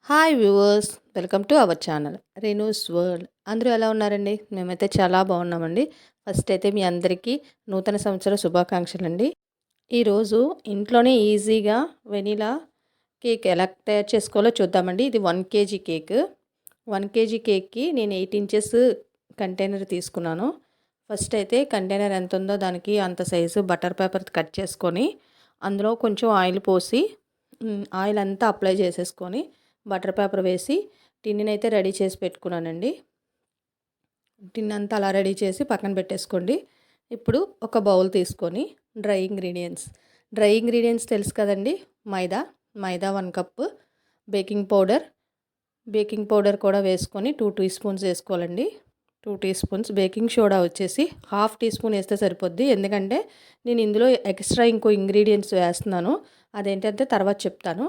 Hi viewers, welcome to our channel Renu's world. అందరూ ఎలా ఉన్నారండి? మేమైతే చాలా బాగున్నామండి. ఫస్ట్ అయితే మీ అందరికీ నూతన సంవత్సర శుభాకాంక్షలు అండి. ఈరోజు ఇంట్లోనే ఈజీగా వెనీలా కేక్ ఎలా తయారు చేసుకోవాలో చూద్దామండి. ఇది 1 kg కేక్. 1 kg కేక్కి నేను 8 ఇంచెస్ కంటైనర్ తీసుకున్నాను. ఫస్ట్ అయితే కంటైనర్ ఎంత ఉందో దానికి అంత సైజు బటర్ పేపర్ కట్ చేసుకొని అందులో కొంచెం ఆయిల్ పోసి ఆయిల్ అంతా అప్లై చేసేసుకొని బటర్ పేపర్ వేసి టిన్నీని అయితే రెడీ చేసి పెట్టుకున్నానండి. టిన్ అంతా అలా రెడీ చేసి పక్కన పెట్టేసుకోండి. ఇప్పుడు ఒక బౌల్ తీసుకొని డ్రై ఇంగ్రీడియంట్స్ తెలుసు కదండి. మైదా 1 కప్పు, బేకింగ్ పౌడర్ కూడా వేసుకొని 2 టీ స్పూన్స్ వేసుకోవాలండి. 2 టీ స్పూన్స్ బేకింగ్ సోడా వచ్చేసి 1/2 టీ స్పూన్ వేస్తే సరిపోద్ది. ఎందుకంటే నేను ఇందులో ఎక్స్ట్రా ఇంకో ఇంగ్రీడియంట్స్ వేస్తున్నాను. అదేంటంటే తర్వాత చెప్తాను.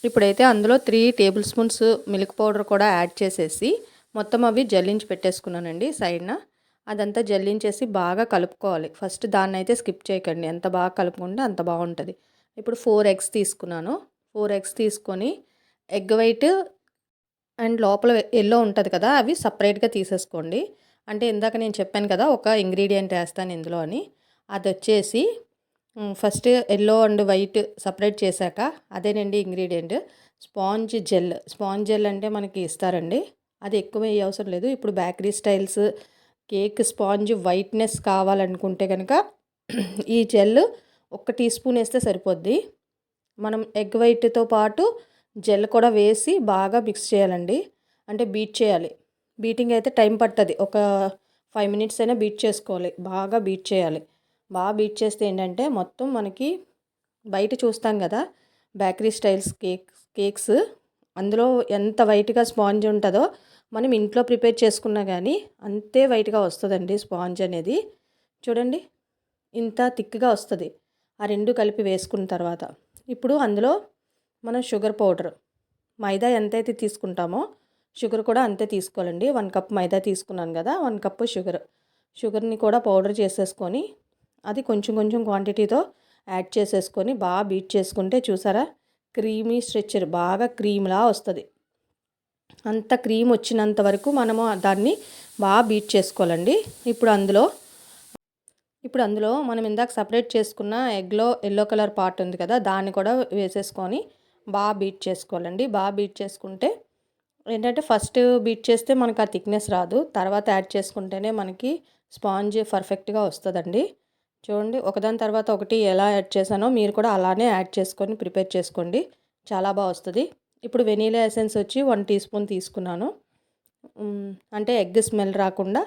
ఇప్పుడైతే అందులో 3 టేబుల్ స్పూన్స్ మిల్క్ పౌడర్ కూడా యాడ్ చేసేసి మొత్తం అవి జల్లించి పెట్టేసుకున్నానండి సైడ్న. అదంతా జల్లించేసి బాగా కలుపుకోవాలి. ఫస్ట్ దాన్ని అయితే స్కిప్ చేయకండి. ఎంత బాగా కలుపుకుంటే అంత బాగుంటుంది. ఇప్పుడు 4 ఎగ్స్ తీసుకున్నాను. 4 ఎగ్స్ తీసుకొని ఎగ్ వైట్ అండ్ లోపల ఎల్లో ఉంటుంది కదా, అవి సపరేట్గా తీసేసుకోండి. అంటే ఇందాక నేను చెప్పాను కదా ఒక ఇంగ్రీడియంట్ వేస్తాను ఇందులో అని. అది వచ్చేసి first yellow and white separate చేశాక అదేనండి ఇంగ్రీడియంట్ స్పాంజ్ జెల్ అంటే మనకి ఇస్తారండి. అది ఎక్కువ వేయ అవసరం లేదు. ఇప్పుడు bakery styles cake sponge whiteness కావాలనుకుంటే కనుక ఈ జెల్ 1 టీ స్పూన్ వేస్తే సరిపోద్ది. మనం ఎగ్ వైట్తో పాటు జెల్ కూడా వేసి బాగా మిక్స్ చేయాలండి. అంటే బీట్ చేయాలి. బీటింగ్ అయితే టైం పడుతుంది. ఒక 5 మినిట్స్ అయినా బీట్ చేసుకోవాలి. బాగా బీట్ చేయాలి. బాగా బీట్ చేస్తే ఏంటంటే మొత్తం మనకి బయట చూస్తాం కదా బేకరీ స్టైల్స్ కేక్స్, అందులో ఎంత వైట్గా స్పాంజ్ ఉంటుందో మనం ఇంట్లో ప్రిపేర్ చేసుకున్నా కానీ అంతే వైట్గా వస్తుందండి స్పాంజ్ అనేది. చూడండి ఇంత థిక్గా వస్తుంది. ఆ రెండు కలిపి వేసుకున్న తర్వాత ఇప్పుడు అందులో మనం షుగర్ పౌడర్, మైదా ఎంతైతే తీసుకుంటామో షుగర్ కూడా అంతే తీసుకోవాలండి. 1 కప్ మైదా తీసుకున్నాను కదా, 1 కప్పు షుగర్ని కూడా పౌడర్ చేసేసుకొని అది కొంచెం కొంచెం క్వాంటిటీతో యాడ్ చేసేసుకొని బాగా బీట్ చేసుకుంటే చూసారా క్రీమీ స్ట్రెచ్చర్ బాగా క్రీమ్లా వస్తుంది. అంత క్రీమ్ వచ్చినంత వరకు మనము దాన్ని బాగా బీట్ చేసుకోవాలండి. ఇప్పుడు అందులో మనం ఇందాక సపరేట్ చేసుకున్న ఎగ్లో ఎల్లో కలర్ పార్ట్ ఉంది కదా, దాన్ని కూడా వేసేసుకొని బాగా బీట్ చేసుకోవాలండి. బాగా బీట్ చేసుకుంటే ఏంటంటే ఫస్ట్ బీట్ చేస్తే మనకు ఆ థిక్నెస్ రాదు, తర్వాత యాడ్ చేసుకుంటేనే మనకి స్పాంజ్ పర్ఫెక్ట్గా వస్తుందండి. చూడండి ఒకదాని తర్వాత ఒకటి ఎలా యాడ్ చేశానో మీరు కూడా అలానే యాడ్ చేసుకొని ప్రిపేర్ చేసుకోండి. చాలా బాగా వస్తుంది. ఇప్పుడు వెనీలా ఎసెన్స్ వచ్చి 1 టీ స్పూన్ తీసుకున్నాను. అంటే ఎగ్ స్మెల్ రాకుండా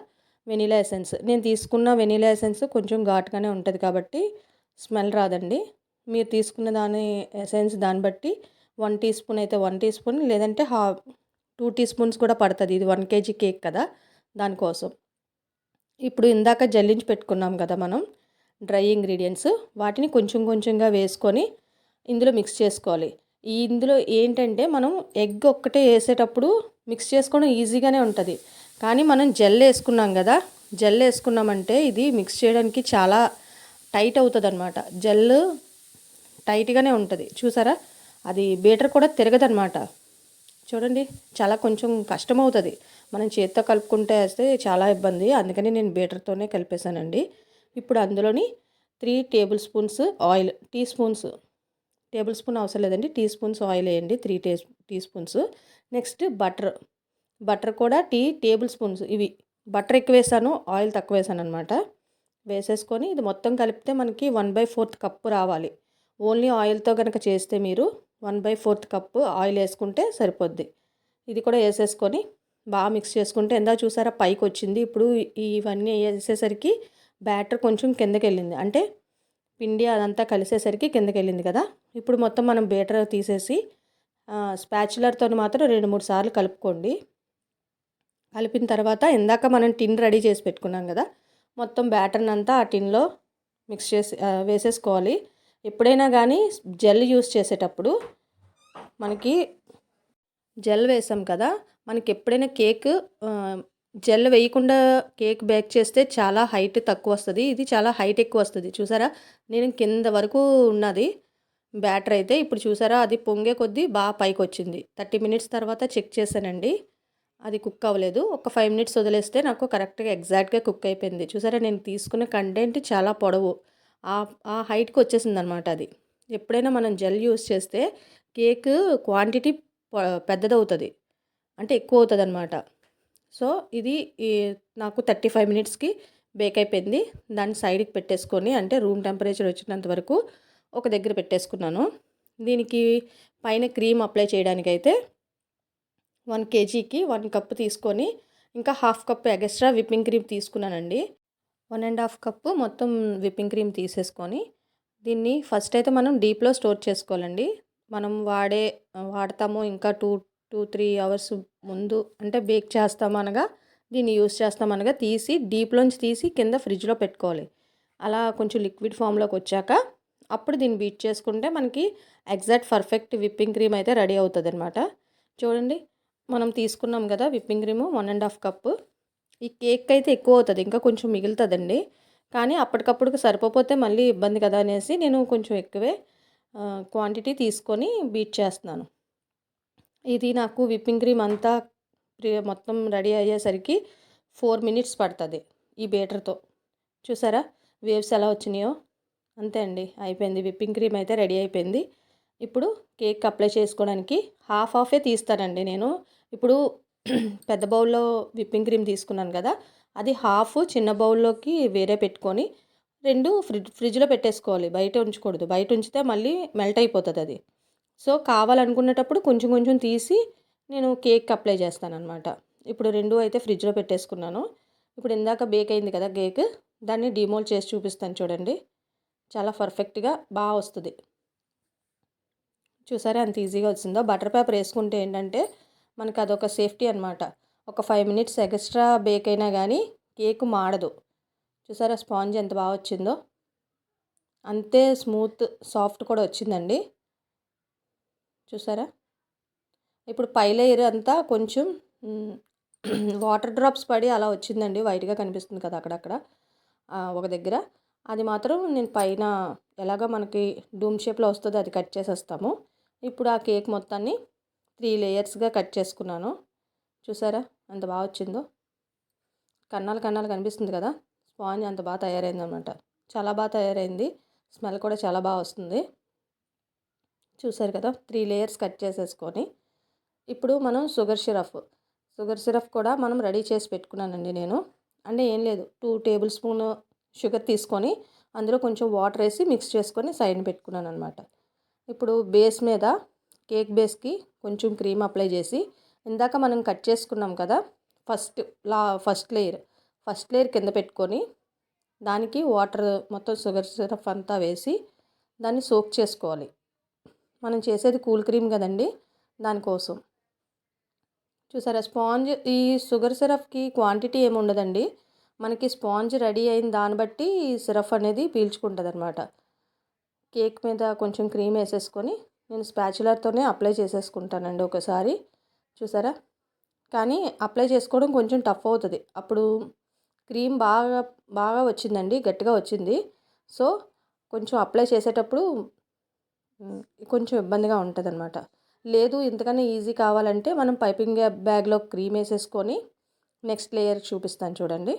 వెనీలా ఎసెన్స్ నేను తీసుకున్న వెనీలా ఎసెన్స్ కొంచెం ఘాటుగానే ఉంటుంది కాబట్టి స్మెల్ రాదండి. మీరు తీసుకున్న దాని ఎసెన్స్ దాన్ని బట్టి 1 టీ స్పూన్ అయితే 1 టీ స్పూన్, లేదంటే 2 టీ స్పూన్స్ కూడా పడుతుంది. ఇది 1 kg కేక్ కదా, దానికోసం. ఇప్పుడు ఇందాక జల్లించి పెట్టుకున్నాం కదా మనం డ్రై ఇంగ్రీడియంట్స్, వాటిని కొంచెం కొంచెంగా వేసుకొని ఇందులో మిక్స్ చేసుకోవాలి. ఇందులో ఏంటంటే మనం ఎగ్ ఒక్కటే వేసేటప్పుడు మిక్స్ చేసుకోవడం ఈజీగానే ఉంటుంది. కానీ మనం జెల్ వేసుకున్నామంటే ఇది మిక్స్ చేయడానికి చాలా టైట్ అవుతుంది అనమాట. జెల్ టైట్గానే ఉంటుంది చూసారా, అది బీటర్ కూడా తిరగదనమాట. చూడండి చాలా కొంచెం కష్టమవుతుంది. మనం చేత్తో కలుపుకుంటే వేస్తే చాలా ఇబ్బంది, అందుకని నేను బీటర్తోనే కలిపేశానండి. ఇప్పుడు అందులోని 3 table spoons oil, table spoon అవసరం లేదండి, టీ స్పూన్స్ ఆయిల్ వేయండి. 3 టీ స్పూన్స్. నెక్స్ట్ బటర్ కూడా టేబుల్ స్పూన్స్. ఇవి బటర్ ఎక్కువ వేసాను, ఆయిల్ తక్కువ వేసాను అనమాట. వేసేసుకొని ఇది మొత్తం కలిపితే మనకి 1/4 కప్పు రావాలి. ఓన్లీ ఆయిల్తో కనుక చేస్తే మీరు 1/4 కప్పు ఆయిల్ వేసుకుంటే సరిపోద్ది. ఇది కూడా వేసేసుకొని బాగా మిక్స్ చేసుకుంటే ఎందా చూసారా పైకి వచ్చింది. ఇప్పుడు ఇవన్నీ వేసేసరికి బ్యాటర్ కొంచెం కిందకి వెళ్ళింది, అంటే పిండి అదంతా కలిసేసరికి కిందకి వెళ్ళింది కదా. ఇప్పుడు మొత్తం మనం బీటర్ తీసేసి స్పాచులర్తో మాత్రం 2-3 సార్లు కలుపుకోండి. కలిపిన తర్వాత ఇందాక మనం టిన్ రెడీ చేసి పెట్టుకున్నాం కదా, మొత్తం బ్యాటర్ని అంతా ఆ టిన్లో మిక్స్ చేసి వేసేసుకోవాలి. ఎప్పుడైనా కానీ జెల్ యూస్ చేసేటప్పుడు మనకి జెల్ వేసాం కదా, మనకి ఎప్పుడైనా కేక్ జెల్ వేయకుండా కేక్ బేక్ చేస్తే చాలా హైట్ తక్కువ వస్తుంది. ఇది చాలా హైట్ ఎక్కువ వస్తుంది చూసారా, నేను కింద వరకు ఉన్నది బ్యాటర్ అయితే ఇప్పుడు చూసారా, అది పొంగే కొద్దీ బాగా పైకొచ్చింది. 30 మినిట్స్ తర్వాత చెక్ చేశానండి. అది కుక్ అవ్వలేదు. ఒక 5 మినిట్స్ వదిలేస్తే నాకు కరెక్ట్‌గా ఎగ్జాక్ట్‌గా కుక్ అయిపోయింది. చూసారా, నేను తీసుకున్న కంటెంట్ చాలా పొడవు. ఆ హైట్‌కి వచ్చేసిందనమాట అది. ఎప్పుడైనా మనం జెల్ యూజ్ చేస్తే కేక్ క్వాంటిటీ ప పెద్దదవుతది. అంటే ఎక్కువవుతదనమాట. సో, ఇది ఈ నాకు 35 మినిట్స్‌కి బేక్ అయిపోయింది. దాన్ని సైడ్‌కి పెట్టేసుకొని, అంటే రూమ్ టెంపరేచర్ వచ్చినంత వరకు ఒక దగ్గర పెట్టేసుకున్నాను. దీనికి పైన క్రీమ్ అప్లై చేయడానికైతే 1 కేజీకి 1 కప్ తీసుకొని, ఇంకా half cup extra whipping cream తీసుకున్నానండి. 1 ½ కప్పు మొత్తం విప్పింగ్ క్రీమ్ తీసేసుకొని, దీన్ని ఫస్ట్ అయితే మనం డీప్‌లో స్టోర్ చేసుకోవాలండి. మనం వాడతాము ఇంకా 3 అవర్స్ ముందు, అంటే బేక్ చేస్తామనగా దీన్ని యూజ్ చేస్తామనగా తీసి డీప్‌లోంచి తీసి కింద ఫ్రిడ్జ్‌లో పెట్టుకోవాలి. అలా కొంచెం లిక్విడ్ ఫామ్‌లోకి వచ్చాక అప్పుడు దీన్ని బీట్ చేసుకుంటే మనకి ఎగ్జాక్ట్ పర్ఫెక్ట్ విప్పింగ్ క్రీమ్ అయితే రెడీ అవుతదనమాట. చూడండి, మనం తీసుకున్నాం కదా విప్పింగ్ క్రీము 1 ½ కప్పు. ఈ కేక్ అయితే ఎక్కువ అవుతది. ఇంకా కొంచెం మిగులుతదండి. కానీ అప్పటికప్పుడుకి సరిపోతే మళ్ళీ ఇబ్బంది కదా అనేసి నేను కొంచెం ఎక్కువే క్వాంటిటీ తీసుకొని బీట్ చేస్తున్నాను. ఇది నాకు విప్పింగ్ క్రీమ్ అంతా మొత్తం రెడీ అయ్యేసరికి 4 మినిట్స్ పడతది ఈ బీటర్‌తో. చూసారా వేవ్స్ ఎలా వచ్చినాయో? అంతే అండి, అయిపోయింది. విప్పింగ్ క్రీమ్ అయితే రెడీ అయిపోయింది. ఇప్పుడు కేక్ అప్లై చేసుకోవడానికి హాఫే తీస్తానండి నేను. ఇప్పుడు పెద్ద బౌల్‌లో విప్పింగ్ క్రీమ్ తీసుకున్నాను కదా, అది హాఫ్ చిన్న బౌల్‌లోకి వేరే పెట్టుకొని 2 ఫ్రిడ్జ్‌లో పెట్టేసుకోవాలి. బయట ఉంచకూడదు. బయట ఉంచితే మళ్ళీ మెల్ట్ అయిపోతదది. సో, కావాలనుకునేటప్పుడు కొంచెం కొంచెం తీసి నేను కేక్‌కి అప్లై చేస్తాననమాట. ఇప్పుడు 2 అయితే ఫ్రిడ్జ్‌లో పెట్టేసుకున్నాను. ఇప్పుడు ఇందాక బేక్ అయింది కదా కేక్, దాన్ని డీమోల్డ్ చేసి చూపిస్తాను చూడండి. చాలా పర్ఫెక్ట్‌గా వస్తది. చూసారా ఎంత ఈజీగా వచ్చిందో? బటర్ పేపర్ వేసుకుంటే ఏంటంటే మనకు అదొక సేఫ్టీ అనమాట. ఒక 5 మినిట్స్ ఎక్స్ట్రా బేక్ అయినా కానీ కేక్ మాడదు. చూసారా స్పాంజ్ ఎంత బాగా వచ్చిందో? అంతే స్మూత్, సాఫ్ట్ కూడా వచ్చిందండి. చూసారా? ఇప్పుడు పై లేయర్ అంతా కొంచెం వాటర్ డ్రాప్స్ పడి అలా వచ్చిందండి. వైట్‌గా కనిపిస్తుంది కదా అక్కడక్కడ ఒక దగ్గర. అది మాత్రం నేను పైన ఎలాగో మనకి డూమ్ షేప్‌లో వస్తదో అది కట్ చేసేస్తాము. ఇప్పుడు ఆ కేక్ మొత్తాన్ని 3 లేయర్స్‌గా కట్ చేసుకున్నాను. చూసారా ఎంత బాగా వచ్చిందో? కన్నాలు కన్నాలు కనిపిస్తుంది కదా? స్పాంజ్ అంత బాగా తయారైందనమాట. చాలా బాగా తయారైంది. స్మెల్ కూడా చాలా బాగా వస్తుంది. చూసారు కదా? 3 లేయర్స్ కట్ చేసేసుకొని ఇప్పుడు మనం షుగర్ సిరప్ కూడా మనం రెడీ చేసి పెట్టుకున్నానండి నేను. అంటే ఏం లేదు, 2 టేబుల్ స్పూన్ షుగర్ తీసుకొని అందులో కొంచెం వాటర్ వేసి మిక్స్ చేసుకొని సైడ్న పెట్టుకున్నాను అనమాట. ఇప్పుడు కేక్ బేస్కి కొంచెం క్రీమ్ అప్లై చేసి, ఇందాక మనం కట్ చేసుకున్నాం కదా ఫస్ట్ లేయర్ కింద పెట్టుకొని, దానికి వాటర్ మొత్తం షుగర్ సిరప్ అంతా వేసి దాన్ని సోక్ చేసుకోవాలి. మనం చేసేది కూల్ క్రీమ్ కదండి, దానికోసం. చూసారా స్పాంజ్, ఈ షుగర్ సిరప్కి క్వాంటిటీ ఏమి ఉండదండి. మనకి స్పాంజ్ రెడీ అయిన దాన్ని బట్టి సిరప్ అనేది పీల్చుకుంటుంది అనమాట. కేక్ మీద కొంచెం క్రీమ్ వేసేసుకొని నేను స్పాచులర్తోనే అప్లై చేసేసుకుంటానండి ఒకసారి. చూసారా? కానీ అప్లై చేసుకోవడం కొంచెం టఫ్ అవుతుంది. అప్పుడు క్రీమ్ బాగా వచ్చిందండి, గట్టిగా వచ్చింది. సో, కొంచెం అప్లై చేసేటప్పుడు కొంచెం ఇబ్బందిగా ఉంటుందన్నమాట. లేదు ఇంతకన్నా ఈజీ కావాలంటే మనం పైపింగ్ బ్యాగ్లో క్రీమ్ వేసేసుకొని నెక్స్ట్ లేయర్ చూపిస్తాను చూడండి.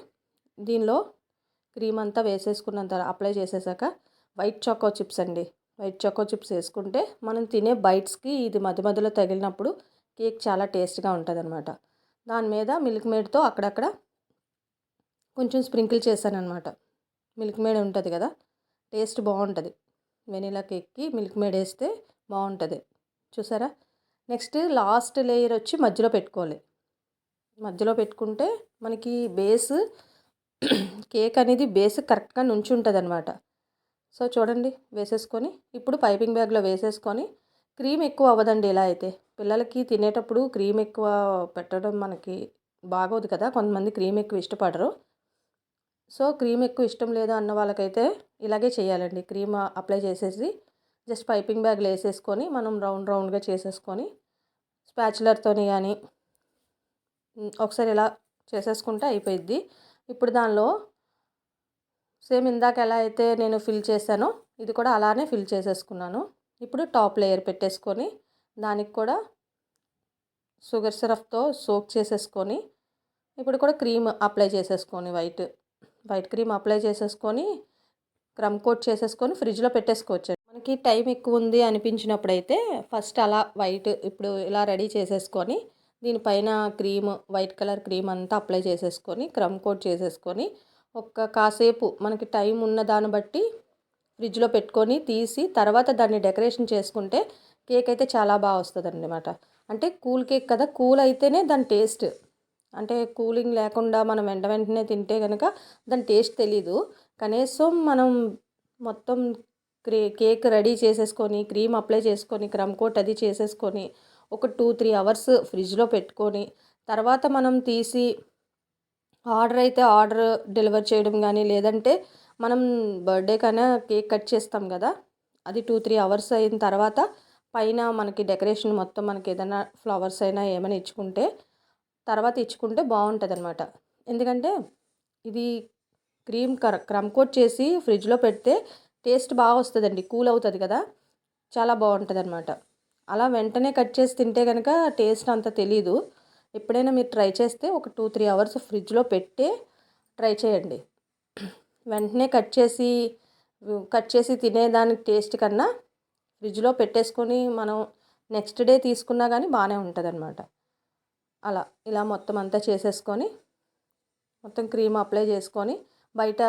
దీనిలో క్రీమ్ అంతా వేసేసుకున్నంత అప్లై చేసేసాక వైట్ చాకో చిప్స్ వేసుకుంటే మనం తినే బైట్స్కి ఇది మధ్య మధ్యలో తగిలినప్పుడు కేక్ చాలా టేస్ట్గా ఉంటుందన్నమాట. దాని మీద మిల్క్ మేడ్తో అక్కడక్కడ కొంచెం స్ప్రింకిల్ చేశానమాట. మిల్క్ మేడ్ ఉంటుంది కదా, టేస్ట్ బాగుంటుంది. వెనీలా కేక్కి మిల్క్ మేడ్ వేస్తే బాగుంటుంది. చూసారా? నెక్స్ట్ లాస్ట్ లేయర్ వచ్చి మధ్యలో పెట్టుకోవాలి. మధ్యలో పెట్టుకుంటే మనకి కేక్ అనేది బేస్ కరెక్ట్గా నుంచుంటుంది అనమాట. సో చూడండి, వేసేసుకొని ఇప్పుడు పైపింగ్ బ్యాగ్లో వేసేసుకొని, క్రీమ్ ఎక్కువ అవ్వదండి ఇలా అయితే. పిల్లలకి తినేటప్పుడు క్రీమ్ ఎక్కువ పెట్టడం మనకి బాగోదు కదా, కొంతమంది క్రీమ్ ఎక్కువ ఇష్టపడరు. సో క్రీమ్ ఎక్కువ ఇష్టం లేదు అన్న వాళ్ళకైతే ఇలాగే చేయాలండి. క్రీమ్ అప్లై చేసేసి జస్ట్ పైపింగ్ బ్యాగ్లో వేసేసుకొని మనం రౌండ్గా చేసేసుకొని స్పాచులర్తోని కానీ ఒకసారి ఇలా చేసేసుకుంటే అయిపోయిద్ది. ఇప్పుడు దానిలో సేమ్ ఇందాక ఎలా అయితే నేను ఫిల్ చేశానో ఇది కూడా అలానే ఫిల్ చేసేసుకున్నాను. ఇప్పుడు టాప్ లేయర్ పెట్టేసుకొని దానికి కూడా షుగర్ సిరప్తో సోక్ చేసేసుకొని ఇప్పుడు కూడా క్రీమ్ అప్లై చేసేసుకొని వైట్ క్రీమ్ అప్లై చేసేసుకొని క్రమ్ కోట్ చేసేసుకొని ఫ్రిడ్జ్లో పెట్టేసుకోవచ్చు. మనకి టైం ఎక్కువ ఉంది అనిపించినప్పుడైతే ఫస్ట్ అలా ఇప్పుడు ఇలా రెడీ చేసేసుకొని దీనిపైన వైట్ కలర్ క్రీమ్ అంతా అప్లై చేసేసుకొని క్రమ్ కోట్ చేసేసుకొని కాసేపు మనకి టైం ఉన్న దాన్ని బట్టి ఫ్రిడ్జ్లో పెట్టుకొని తీసి తర్వాత దాన్ని డెకరేషన్ చేసుకుంటే కేక్ అయితే చాలా బాగా వస్తుంది అన్నమాట. అంటే కూల్ కేక్ కదా, కూల్ అయితేనే దాని టేస్ట్, అంటే కూలింగ్ లేకుండా మనం వెంటనే తింటే కనుక దాని టేస్ట్ తెలీదు. కనీసం మనం మొత్తం కేక్ రెడీ చేసేసుకొని క్రీమ్ అప్లై చేసుకొని క్రమ్ కోట్ అది చేసేసుకొని ఒక 2-3 అవర్స్ ఫ్రిడ్జ్లో పెట్టుకొని తర్వాత మనం తీసి ఆర్డర్ డెలివర్ చేయడం కానీ, లేదంటే మనం బర్త్డే కన్నా కేక్ కట్ చేస్తాం కదా, అది 2-3 అవర్స్ అయిన తర్వాత పైన మనకి డెకరేషన్ మొత్తం మనకి ఏదైనా ఫ్లవర్స్ అయినా ఏమైనా ఇచ్చుకుంటే బాగుంటుంది అనమాట. ఎందుకంటే ఇది క్రమ్ కోట్ చేసి ఫ్రిడ్జ్లో పెడితే టేస్ట్ బాగా వస్తుందండి, కూల్ అవుతుంది కదా, చాలా బాగుంటుంది అనమాట. అలా వెంటనే కట్ చేసి తింటే కనుక టేస్ట్ అంత తెలీదు. ఎప్పుడైనా మీరు ట్రై చేస్తే ఒక 2-3 అవర్స్ ఫ్రిడ్జ్లో పెట్టే ట్రై చేయండి. వెంటనే కట్ చేసి తినేదానికి టేస్ట్ కన్నా ఫ్రిడ్జ్లో పెట్టేసుకొని మనం నెక్స్ట్ డే తీసుకున్నా కానీ బాగానే ఉంటుంది అనమాట. ఇలా మొత్తం అంతా చేసేసుకొని మొత్తం క్రీమ్ అప్లై చేసుకొని బయట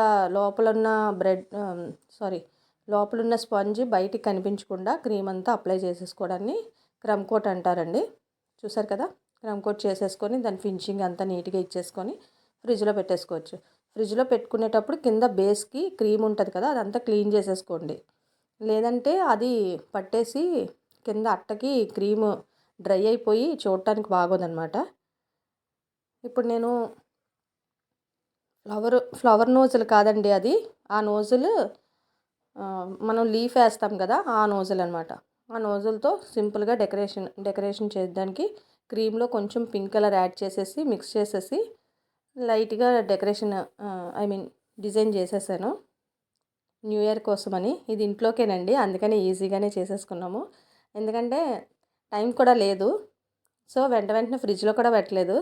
లోపలున్న స్పాంజ్ బయటికి కనిపించకుండా క్రీమ్ అంతా అప్లై చేసేసుకోవడాన్ని క్రమ్ కోట్ అంటారండి. చూసారు కదా, క్రమ్ కోట్ చేసేసుకొని దాని ఫినిషింగ్ అంతా నీట్గా ఇచ్చేసుకొని ఫ్రిడ్జ్లో పెట్టేసుకోవచ్చు. ఫ్రిడ్జ్లో పెట్టుకునేటప్పుడు కింద బేస్కి క్రీమ్ ఉంటుంది కదా, అదంతా క్లీన్ చేసేసుకోండి. లేదంటే అది పట్టేసి కింద అట్టకి క్రీమ్ డ్రై అయిపోయి చూడటానికి బాగోదన్నమాట. ఇప్పుడు నేను ఫ్లవర్ నోజులు కాదండి, అది ఆ నోజులు మనం లీఫ్ వేస్తాం కదా, ఆ నోజుల్ అనమాట. ఆ నోజులతో సింపుల్గా డెకరేషన్ చేయడానికి క్రీమ్లో కొంచెం పింక్ కలర్ యాడ్ చేసేసి మిక్స్ చేసేసి లైట్గా డిజైన్ చేసేసాను న్యూ ఇయర్ కోసమని. ఇది ఇంట్లోకేనండి, అందుకని ఈజీగానే చేసేసుకున్నాము. ఎందుకంటే టైం కూడా లేదు, సో వెంటనే ఫ్రిడ్జ్లో కూడా పెట్టలేదు,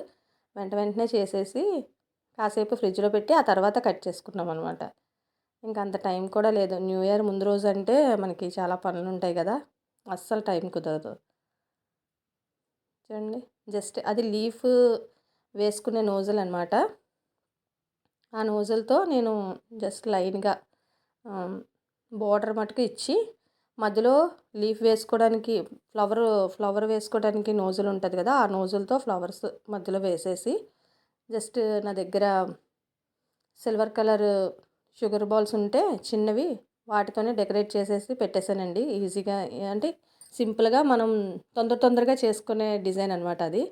వెంటనే చేసేసి కాసేపు ఫ్రిడ్జ్లో పెట్టి ఆ తర్వాత కట్ చేసుకున్నాం అనమాట. ఇంకా అంత టైం కూడా లేదు. న్యూ ఇయర్ ముందు రోజు అంటే మనకి చాలా పనులు ఉంటాయి కదా, అస్సలు టైం కుదరదు. చూడండి, జస్ట్ అది లీఫ్ వేసుకునే నోజుల్ అనమాట. ఆ నోజుల్తో నేను జస్ట్ లైన్గా బోర్డర్ మటుకు ఇచ్చి మధ్యలో లీఫ్ వేసుకోవడానికి ఫ్లవర్ వేసుకోవడానికి నోజుల్ ఉంటుంది కదా, ఆ నోజుల్తో ఫ్లవర్స్ మధ్యలో వేసేసి జస్ట్ నా దగ్గర సిల్వర్ కలర్ షుగర్ బాల్స్ ఉంటే చిన్నవి, వాటితోనే డెకరేట్ చేసేసి పెట్టేశానండి. ఈజీగా, అంటే సింపుల్గా మనం తొందరగా చేసుకునే డిజైన్ అనమాట అది.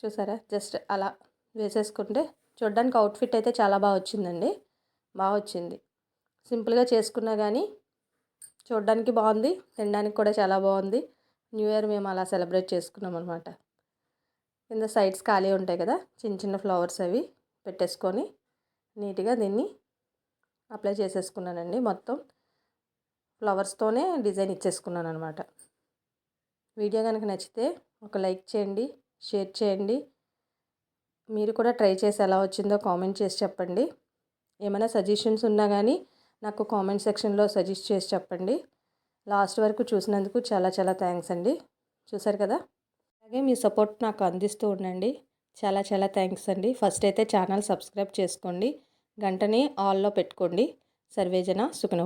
చూసారా, జస్ట్ అలా వేసేసుకుంటే చూడడానికి అవుట్ఫిట్ అయితే చాలా బాగా వచ్చిందండి, బాగా వచ్చింది. సింపుల్గా చేసుకున్నా కానీ చూడడానికి బాగుంది, తినడానికి కూడా చాలా బాగుంది. న్యూ ఇయర్ మేము అలా సెలబ్రేట్ చేసుకున్నాం అనమాట. కింద సైడ్స్ ఖాళీ ఉంటాయి కదా, చిన్న ఫ్లవర్స్ అవి పెట్టేసుకొని నీట్గా దీన్ని అప్లై చేసేసుకున్నానండి. మొత్తం ఫ్లవర్స్తోనే డిజైన్ ఇచ్చేసుకున్నాను అనమాట. వీడియో కనుక నచ్చితే ఒక లైక్ చేయండి, షేర్ చేయండి. మీరు కూడా ట్రై చేసి ఎలా వచ్చిందో కామెంట్ చేసి చెప్పండి. ఏమైనా సజెషన్స్ ఉన్నా కానీ నాకు కామెంట్ సెక్షన్లో సజెస్ట్ చేసి చెప్పండి. లాస్ట్ వరకు చూసినందుకు చాలా చాలా థ్యాంక్స్ అండి. చూసారు కదా, అలాగే మీ సపోర్ట్ నాకు అందిస్తూ ఉండండి. చాలా చాలా థ్యాంక్స్ అండి. ఫస్ట్ అయితే ఛానల్ సబ్స్క్రైబ్ చేసుకోండి, గంటని ఆల్లో పెట్టుకోండి. సర్వేజన సుఖినో.